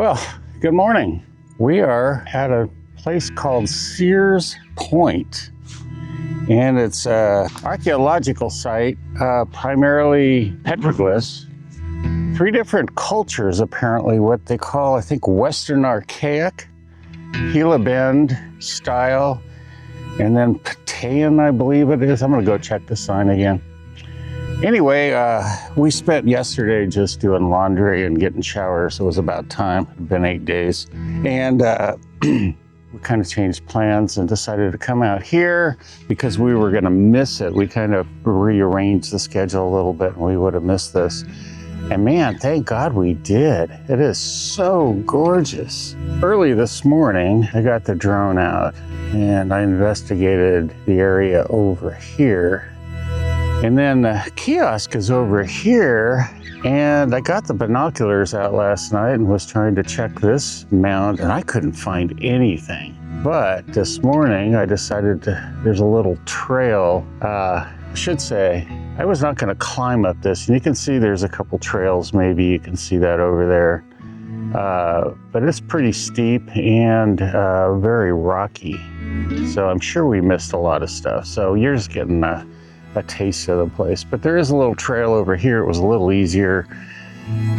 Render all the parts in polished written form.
Well, good morning. We are at a place called Sears Point, and it's an archaeological site, primarily petroglyphs. 3 different cultures, apparently, what they call, I think, Western Archaic, Gila Bend style, and then Patayan, I believe it is. I'm gonna go check the sign again. Anyway, we spent yesterday just doing laundry and getting showers. So it was about time. It's been 8 days. And we kind of changed plans and decided to come out here because we were going to miss it. We kind of rearranged the schedule a little bit and we would have missed this. And man, thank God we did. It is so gorgeous. Early this morning, I got the drone out and I investigated the area over here. And then the kiosk is over here, and I got the binoculars out last night and was trying to check this mound, and I couldn't find anything. But this morning, I decided there's a little trail. I should say, I was not gonna climb up this, and you can see there's a couple trails, maybe you can see that over there. But it's pretty steep and very rocky. So I'm sure we missed a lot of stuff. So you're just getting a taste of the place, but there is a little trail over here. It was a little easier,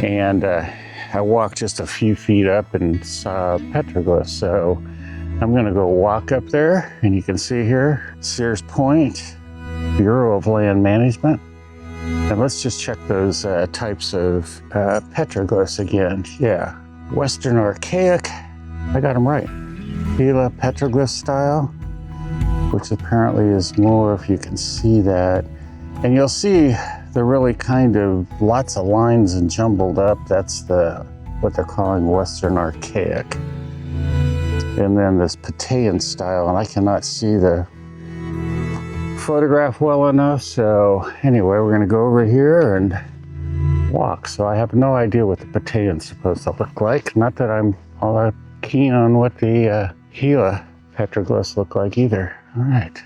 and I walked just a few feet up and saw petroglyphs. So I'm gonna go walk up there, and you can see here, Sears Point, Bureau of Land Management. And let's just check those types of petroglyphs again. Yeah, Western Archaic, I got them right. Gila petroglyph style, which apparently is more, if you can see that. And you'll see they're really kind of lots of lines and jumbled up. That's what they're calling Western Archaic. And then this Patayan style, and I cannot see the photograph well enough. So anyway, we're gonna go over here and walk. So I have no idea what the Patayan's supposed to look like. Not that I'm all that keen on what the Gila petroglyphs look like either. All right.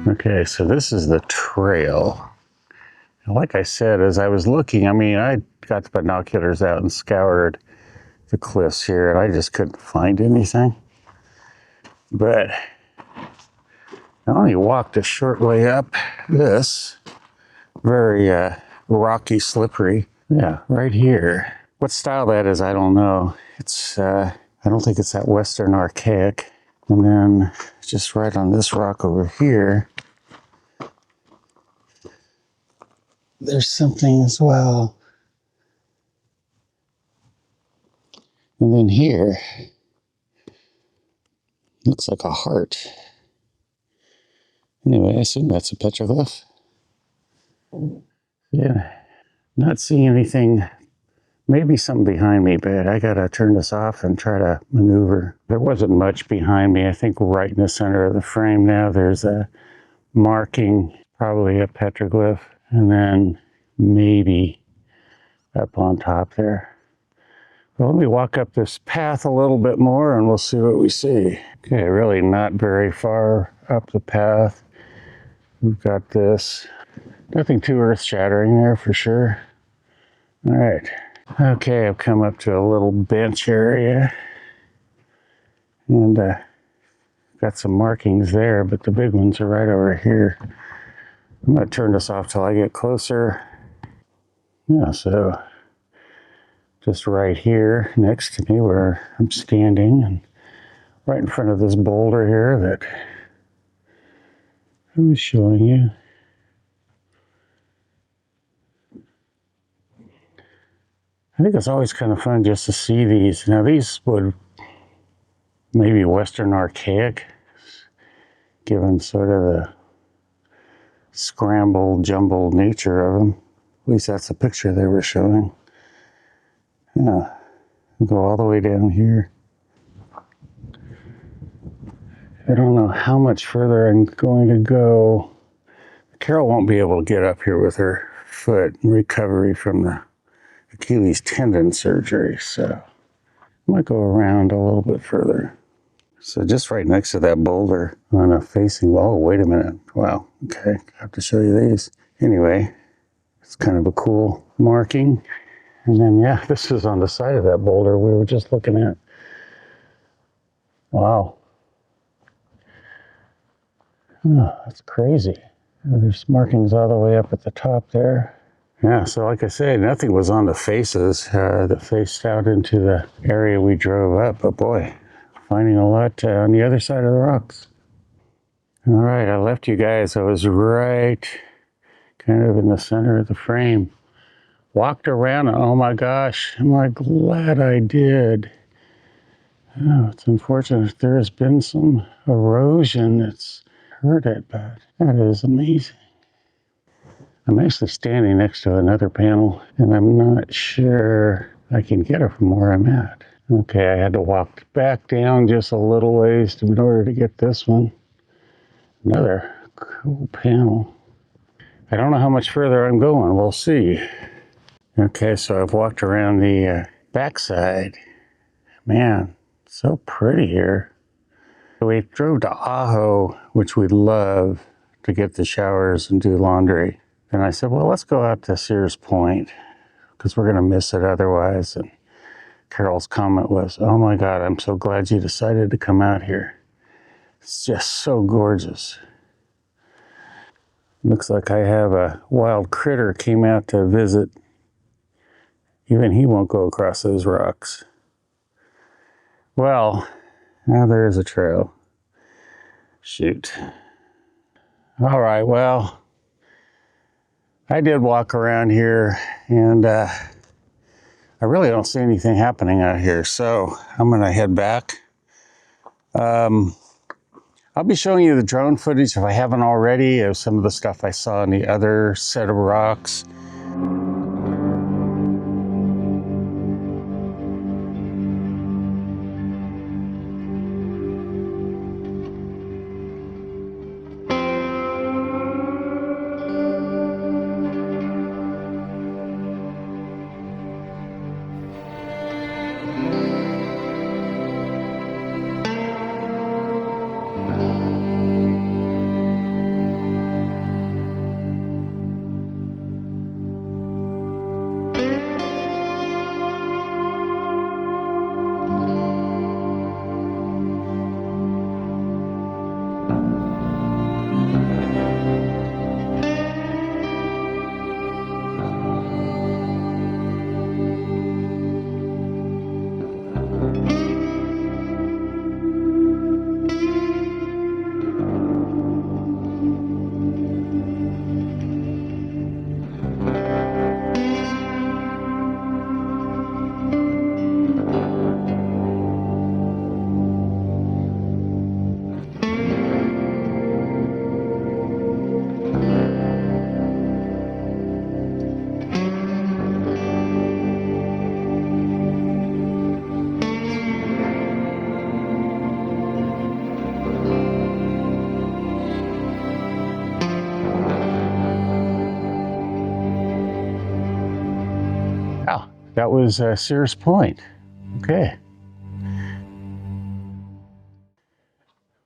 Okay, so this is the trail. And like I said, as I was looking, I mean, I got the binoculars out and scoured the cliffs here, and I just couldn't find anything. But I only walked a short way up this very rocky, slippery. Yeah, right here. What style that is, I don't know. It's, I don't think it's that Western Archaic. And then just right on this rock over here, there's something as well. And then here, looks like a heart. Anyway, I assume that's a petroglyph. Yeah, not seeing anything. Maybe something behind me, but I gotta turn this off and try to maneuver. There wasn't much behind me. I think right in the center of the frame now, there's a marking, probably a petroglyph, and then maybe up on top there. Well, let me walk up this path a little bit more and we'll see what we see. Okay, really not very far up the path. We've got this. Nothing too earth-shattering there for sure. All right. Okay, I've come up to a little bench area and got some markings there, but the big ones are right over here. I'm going to turn this off till I get closer. Yeah, so just right here next to me where I'm standing and right in front of this boulder here that I was showing you. I think it's always kind of fun just to see these. Now these would maybe Western Archaic, given sort of the scrambled, jumbled nature of them. At least that's the picture they were showing. Yeah, go all the way down here. I don't know how much further I'm going to go. Carol won't be able to get up here with her foot in recovery from the Achilles tendon surgery, so I might go around a little bit further. So just right next to that boulder on a facing wall. Oh, wait a minute. Wow. Okay, I have to show you these. Anyway, it's kind of a cool marking. And then, yeah, this is on the side of that boulder we were just looking at. Wow. Oh, that's crazy. There's markings all the way up at the top there. Yeah, so like I say, nothing was on the faces that faced out into the area we drove up. But boy, finding a lot on the other side of the rocks. All right, I left you guys. I was right kind of in the center of the frame. Walked around, and oh my gosh, am I glad I did. Oh, it's unfortunate there has been some erosion that's hurt it, but that is amazing. I'm actually standing next to another panel, and I'm not sure I can get it from where I'm at. Okay, I had to walk back down just a little ways in order to get this one. Another cool panel. I don't know how much further I'm going. We'll see. Okay, so I've walked around the backside. Man, so pretty here. We drove to Ajo, which we love, to get the showers and do laundry. And I said, well, let's go out to Sears Point because we're going to miss it otherwise. And Carol's comment was, oh my God, I'm so glad you decided to come out here. It's just so gorgeous. Looks like I have a wild critter came out to visit. Even he won't go across those rocks. Well, now there is a trail. Shoot. All right, well, I did walk around here, and I really don't see anything happening out here, so I'm going to head back. I'll be showing you the drone footage, if I haven't already, of some of the stuff I saw in the other set of rocks. Oh, that was Sears Point. Okay.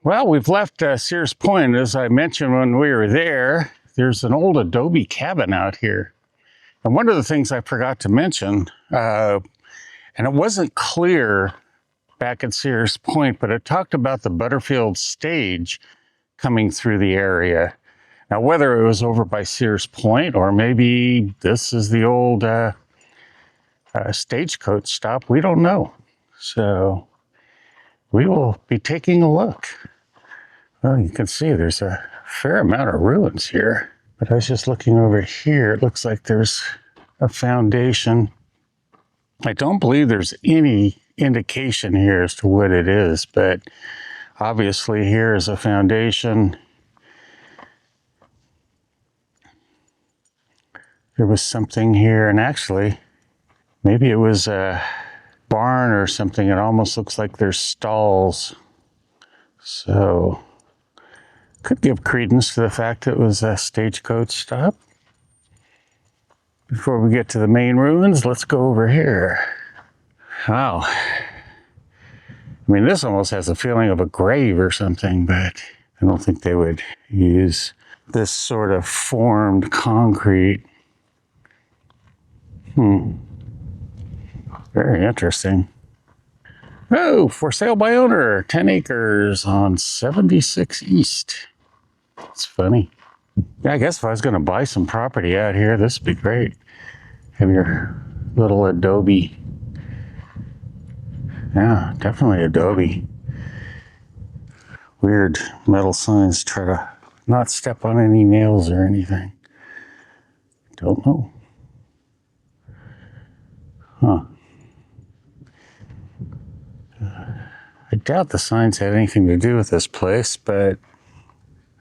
Well, we've left Sears Point. As I mentioned when we were there, there's an old Adobe cabin out here. And one of the things I forgot to mention, and it wasn't clear back at Sears Point, but it talked about the Butterfield stage coming through the area. Now, whether it was over by Sears Point or maybe this is the old stagecoach stop, we don't know. So we will be taking a look. Well, you can see there's a fair amount of ruins here. But I was just looking over here. It looks like there's a foundation. I don't believe there's any indication here as to what it is, but obviously here is a foundation. There was something here, and actually, maybe it was a barn or something. It almost looks like there's stalls. So, could give credence to the fact that it was a stagecoach stop. Before we get to the main ruins, let's go over here. Wow. I mean, this almost has a feeling of a grave or something, but I don't think they would use this sort of formed concrete. Very interesting. Oh, for sale by owner, 10 acres on 76 East. It's funny. Yeah, I guess if I was going to buy some property out here, this would be great. Have your little Adobe. Yeah, definitely Adobe. Weird metal signs. Try to not step on any nails or anything. Don't know. Huh. I doubt the signs had anything to do with this place, but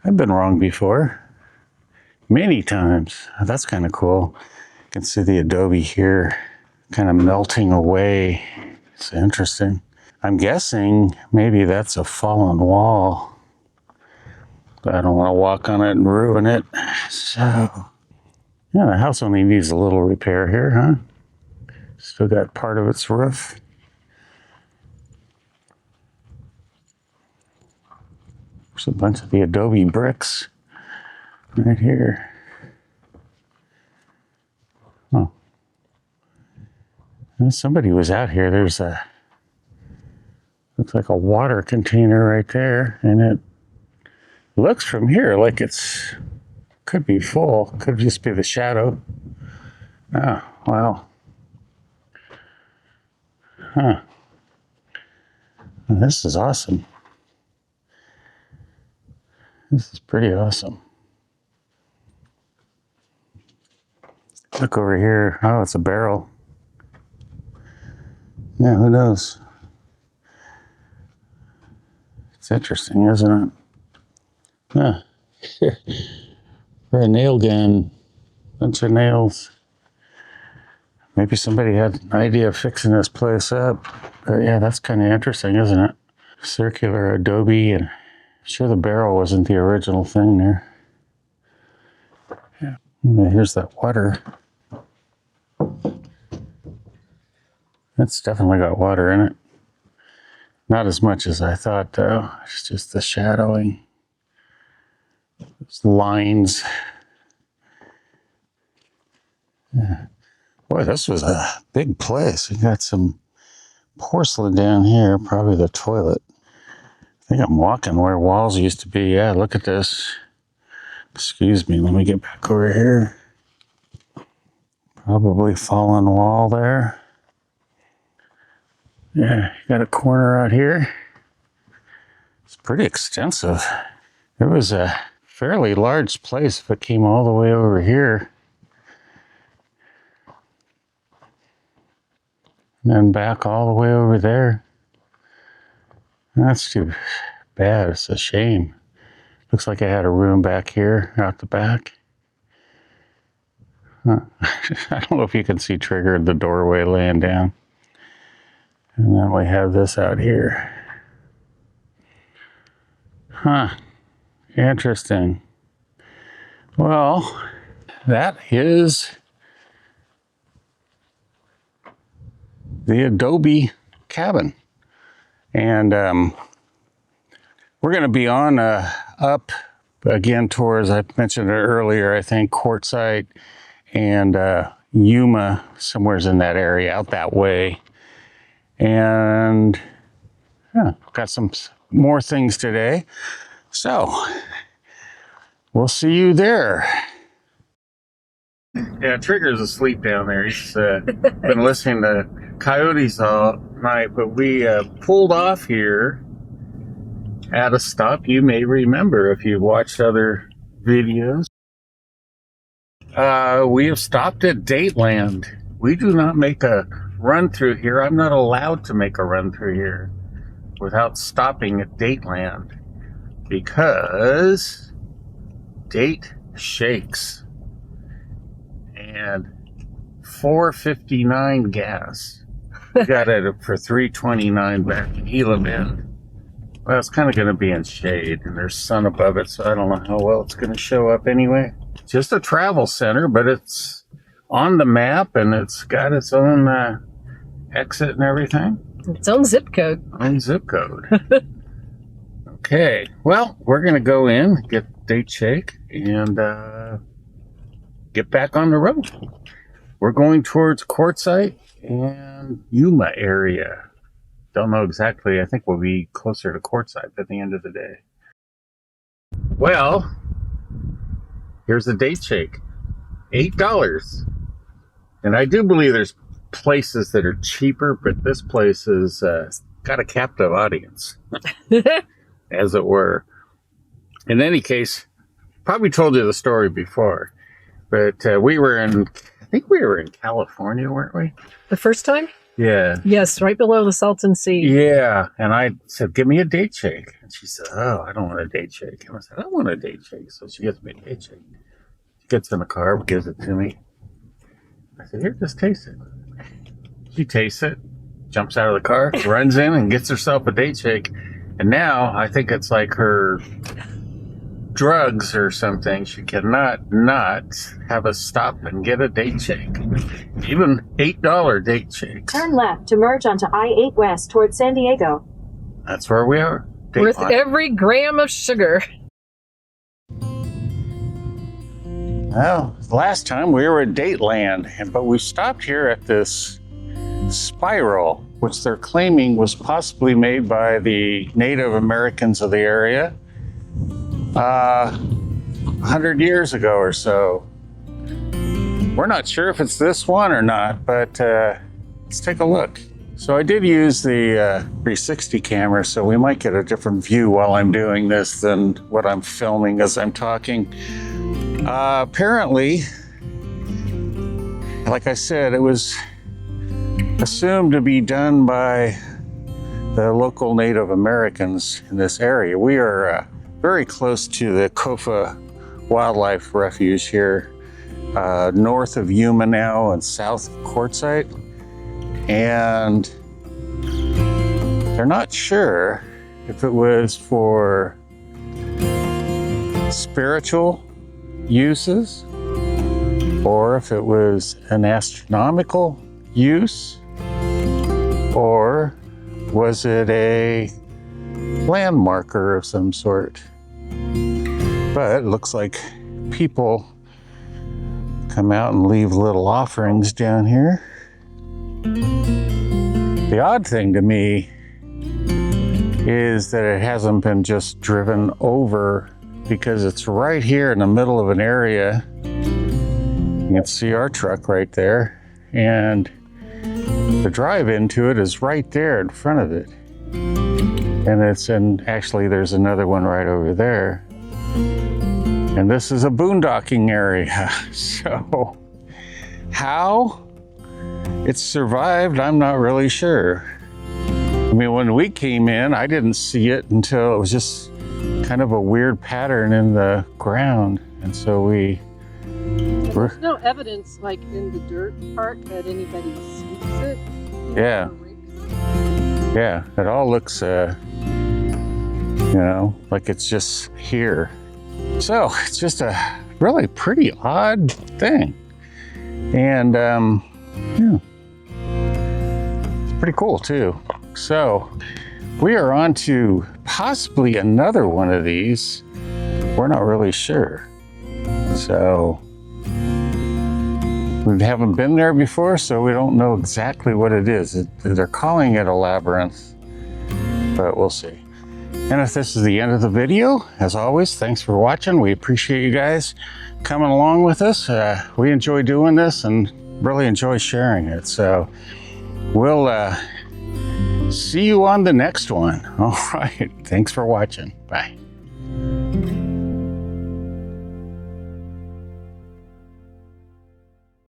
I've been wrong before. Many times. That's kind of cool. You can see the Adobe here kind of melting away. It's interesting. I'm guessing maybe that's a fallen wall. But I don't want to walk on it and ruin it. So, yeah, the house only needs a little repair here, huh? Still got part of its roof. There's a bunch of the Adobe bricks right here. Oh. Well, somebody was out here. There's a, looks like a water container right there. And it looks from here like it's, could be full. Could just be the shadow. Oh, wow. Huh. Well, this is awesome. This is pretty awesome. Look over here. Oh, it's a barrel. Yeah, who knows? It's interesting, isn't it? Huh. For a nail gun, bunch of nails. Maybe somebody had an idea of fixing this place up. But yeah, that's kind of interesting, isn't it? Circular Adobe, and I'm sure the barrel wasn't the original thing there. Yeah. Here's that water. It's definitely got water in it. Not as much as I thought, though. It's just the shadowing. Those lines. Yeah. Boy, this was a big place. We got some porcelain down here, probably the toilet. I think I'm walking where walls used to be. Yeah, look at this. Excuse me, let me get back over here. Probably fallen wall there. Yeah, you got a corner out here. It's pretty extensive. It was a fairly large place if it came all the way over here. And then back all the way over there. That's too bad. It's a shame. Looks like I had a room back here, out the back. Huh. I don't know if you can see Trigger in the doorway laying down. And then we have this out here. Huh. Interesting. Well, that is the Adobe cabin. And we're going to be on up again towards, I mentioned it earlier, I think Quartzsite and Yuma, somewhere's in that area, out that way. And yeah, got some more things today. So we'll see you there. Yeah, Trigger's asleep down there. He's been listening to coyotes all night, but we pulled off here at a stop you may remember if you've watched other videos. We have stopped at Dateland. We do not make a run through here. I'm not allowed to make a run through here without stopping at Dateland because date shakes. And $4.59 gas. We got it for $3.29 back in Elam End. Well, it's kind of going to be in shade, and there's sun above it, so I don't know how well it's going to show up anyway. Just a travel center, but it's on the map, and it's got its own exit and everything. Its own zip code. Own zip code. Okay, well, we're going to go in, get date shake, and get back on the road. we're going towards Quartzsite and Yuma area. Don't know exactly. I think we'll be closer to Quartzsite at the end of the day. Well, here's the date shake. $8. And I do believe there's places that are cheaper, but this place has got a captive audience, as it were. In any case, probably told you the story before, but I think we were in California, weren't we? The first time? Yeah. Yes, right below the Salton Sea. Yeah. And I said, give me a date shake. And she said, oh, I don't want a date shake. And I said, I want a date shake. So she gives me a date shake. She gets in the car, gives it to me. I said, here, just taste it. She tastes it, jumps out of the car, runs in and gets herself a date shake. And now I think it's like her drugs or something. She cannot not have us stop and get a date shake. Even $8 date shakes. Turn left to merge onto I-8 West towards San Diego. That's where we are. Worth every gram of sugar. Well, last time we were at Dateland, but we stopped here at this spiral, which they're claiming was possibly made by the Native Americans of the area 100 years ago or so. We're not sure if it's this one or not, but let's take a look. So I did use the 360 camera, so we might get a different view while I'm doing this than what I'm filming as I'm talking. Apparently, like I said, it was assumed to be done by the local Native Americans in this area. We are very close to the Kofa Wildlife Refuge here, north of Yuma now and south of Quartzsite. And they're not sure if it was for spiritual uses or if it was an astronomical use, or was it a landmarker of some sort. But it looks like people come out and leave little offerings down here. The odd thing to me is that it hasn't been just driven over, because it's right here in the middle of an area. You can see our truck right there, and the drive into it is right there in front of it. And actually there's another one right over there. And this is a boondocking area. So how it's survived, I'm not really sure. I mean, when we came in, I didn't see it until it was just kind of a weird pattern in the ground. And so there's no evidence, like in the dirt part, that anybody sweeps it. Yeah. Yeah, it all looks, like it's just here. So it's just a really pretty odd thing. And, yeah, it's pretty cool too. So we are on to possibly another one of these. We're not really sure. So we haven't been there before, so we don't know exactly what it is. They're calling it a labyrinth, but we'll see. And if this is the end of the video, as always, thanks for watching. We appreciate you guys coming along with us. We enjoy doing this and really enjoy sharing it. So we'll see you on the next one. All right. Thanks for watching. Bye.